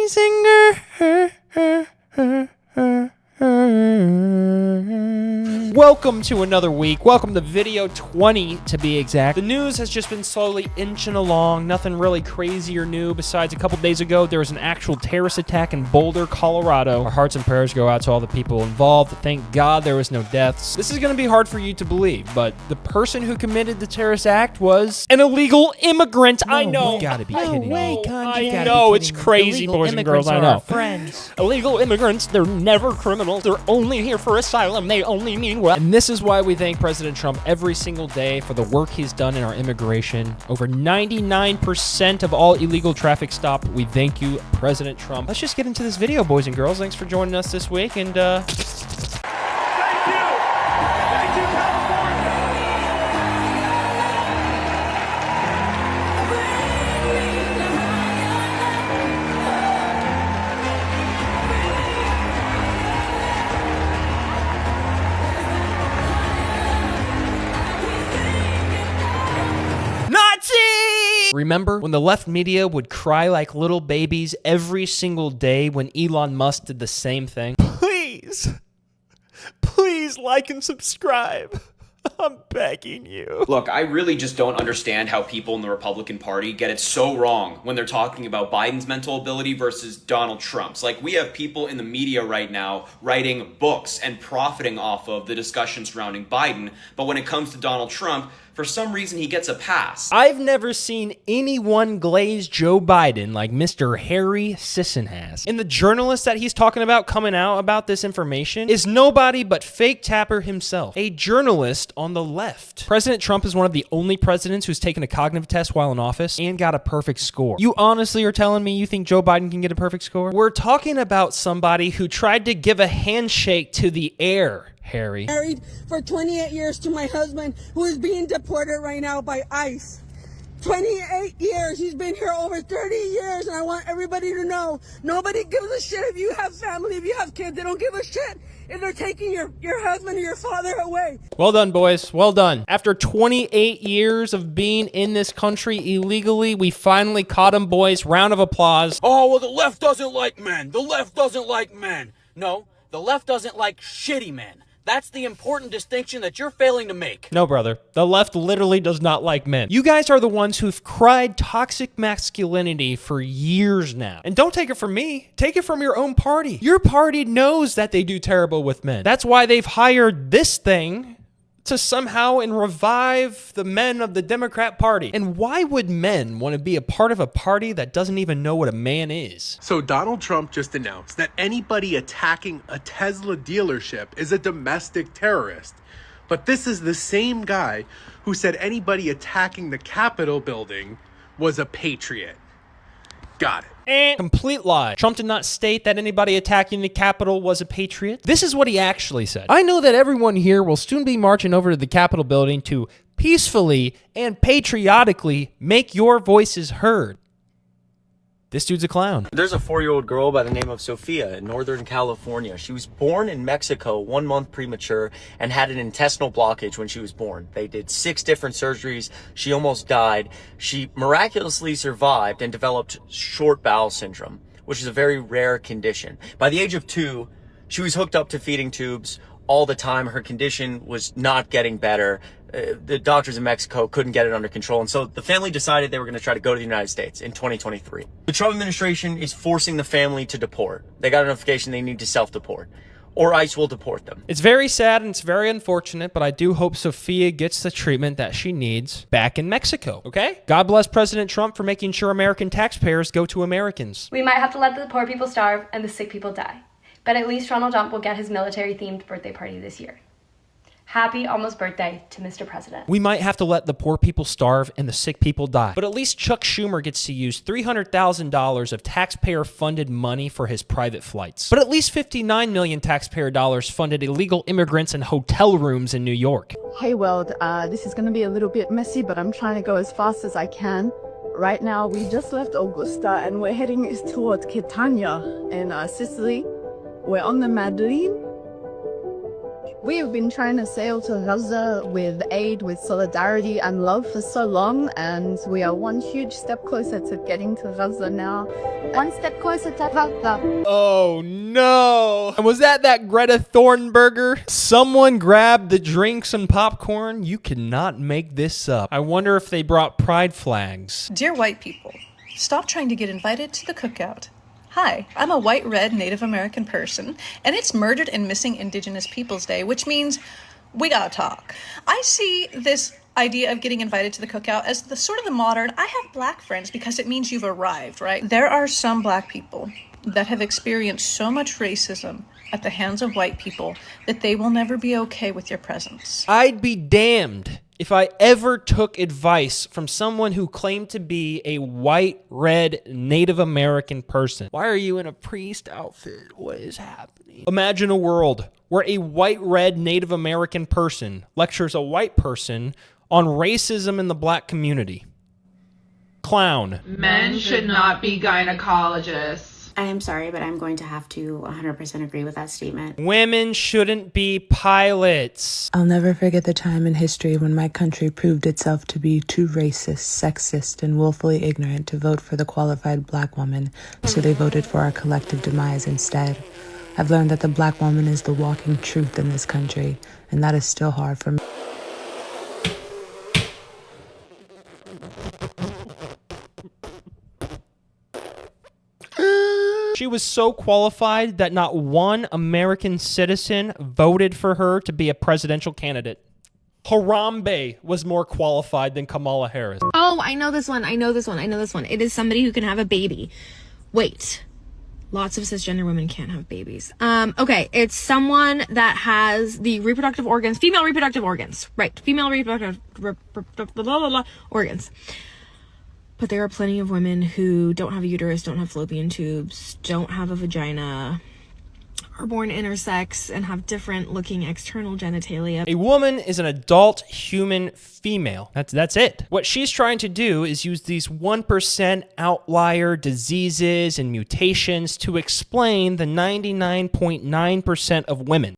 singer. Welcome to another week. Welcome to video 20 to be exact. The news has just been slowly inching along. Nothing really crazy or new besides a couple days ago there was an actual terrorist attack in Boulder, Colorado. Our hearts and prayers go out to all the people involved. Thank God there was no deaths. This is going to be hard for you to believe, but the person who committed the terrorist act was an illegal immigrant. No, I know. You gotta be kidding me. ConJay. I know, it's crazy, boys and girls, I know. Friends. Illegal immigrants, they're never criminals. They're only here for asylum. They only mean well. And this is why we thank President Trump every single day for the work he's done in our immigration. Over 99% of all illegal traffic stopped. We thank you, President Trump. Let's just get into this video, boys and girls. Thanks for joining us this week, and remember when the left media would cry like little babies every single day when Elon Musk did the same thing? Please like and subscribe. I'm begging you. Look, I really just don't understand how people in the Republican Party get it so wrong when they're talking about Biden's mental ability versus Donald Trump's. Like, we have people in the media right now writing books and profiting off of the discussion surrounding Biden, but when it comes to Donald Trump, for some reason he gets a pass. I've never seen anyone glaze Joe Biden like Mr. Harry Sisson has. And the journalist that he's talking about coming out about this information is nobody but fake Tapper himself, a journalist on the left. President Trump is one of the only presidents who's taken a cognitive test while in office and got a perfect score. You honestly are telling me you think Joe Biden can get a perfect score? We're talking about somebody who tried to give a handshake to the air, Harry. Married for 28 years to my husband, who is being deported right now by ICE. 28 years. He's been here over 30 years, and I want everybody to know, nobody gives a shit if you have family, if you have kids. They don't give a shit if they're taking your husband or your father away. Well done, boys. Well done. After 28 years of being in this country illegally, we finally caught him, boys. Round of applause. Oh, well, the left doesn't like men. The left doesn't like men. No, the left doesn't like shitty men. That's the important distinction that you're failing to make. No, brother. The left literally does not like men. You guys are the ones who've cried toxic masculinity for years now. And don't take it from me. Take it from your own party. Your party knows that they do terrible with men. That's why they've hired this thing to somehow and revive the men of the Democrat Party. And why would men want to be a part of a party that doesn't even know what a man is? So Donald Trump just announced that anybody attacking a Tesla dealership is a domestic terrorist. But this is the same guy who said anybody attacking the Capitol building was a patriot. Got it. And complete lie. Trump did not state that anybody attacking the Capitol was a patriot. This is what he actually said. I know that everyone here will soon be marching over to the Capitol building to peacefully and patriotically make your voices heard. This dude's a clown. There's a 4-year-old girl by the name of Sophia in Northern California. She was born in Mexico 1 month premature and had an intestinal blockage when she was born. They did 6 different surgeries. She almost died. She miraculously survived and developed short bowel syndrome, which is a very rare condition. By the age of 2, she was hooked up to feeding tubes all the time. Her condition was not getting better. The doctors in Mexico couldn't get it under control. And so the family decided they were going to try to go to the United States in 2023. The Trump administration is forcing the family to deport. They got a notification they need to self-deport, or ICE will deport them. It's very sad and it's very unfortunate, but I do hope Sophia gets the treatment that she needs back in Mexico, okay? God bless President Trump for making sure American taxpayers go to Americans. We might have to let the poor people starve and the sick people die, but at least Donald Trump will get his military-themed birthday party this year. Happy almost birthday to Mr. President. We might have to let the poor people starve and the sick people die, but at least Chuck Schumer gets to use $300,000 of taxpayer-funded money for his private flights. But at least $59 million taxpayer dollars funded illegal immigrants and hotel rooms in New York. Hey world, this is going to be a little bit messy, but I'm trying to go as fast as I can. Right now, we just left Augusta and we're heading towards Catania in Sicily. We're on the Madeleine. We have been trying to sail to Gaza with aid, with solidarity and love for so long, and we are one huge step closer to getting to Gaza now. One step closer to Gaza. Oh no! And was that Greta Thunberg? Someone grabbed the drinks and popcorn? You cannot make this up. I wonder if they brought pride flags. Dear white people, stop trying to get invited to the cookout. Hi, I'm a white, red, Native American person, and it's Murdered and Missing Indigenous Peoples Day, which means we gotta talk. I see this idea of getting invited to the cookout as the sort of the modern, I have black friends because it means you've arrived, right? There are some black people that have experienced so much racism at the hands of white people that they will never be okay with your presence. I'd be damned if I ever took advice from someone who claimed to be a white, red, Native American person. Why are you in a priest outfit? What is happening? Imagine a world where a white, red, Native American person lectures a white person on racism in the black community. Clown. Men should not be gynecologists. I am sorry, but I'm going to have to 100% agree with that statement. Women shouldn't be pilots. I'll never forget the time in history when my country proved itself to be too racist, sexist, and willfully ignorant to vote for the qualified black woman, so they voted for our collective demise instead. I've learned that the black woman is the walking truth in this country, and that is still hard for me. She was so qualified that not one American citizen voted for her to be a presidential candidate. Harambe was more qualified than Kamala Harris. Oh, I know this one. It is somebody who can have a baby. Wait. Lots of cisgender women can't have babies. Okay, it's someone that has the reproductive organs, female reproductive organs. Right, female reproductive organs. But there are plenty of women who don't have a uterus, don't have fallopian tubes, don't have a vagina, are born intersex, and have different looking external genitalia. A woman is an adult human female. That's it. What she's trying to do is use these 1% outlier diseases and mutations to explain the 99.9% of women.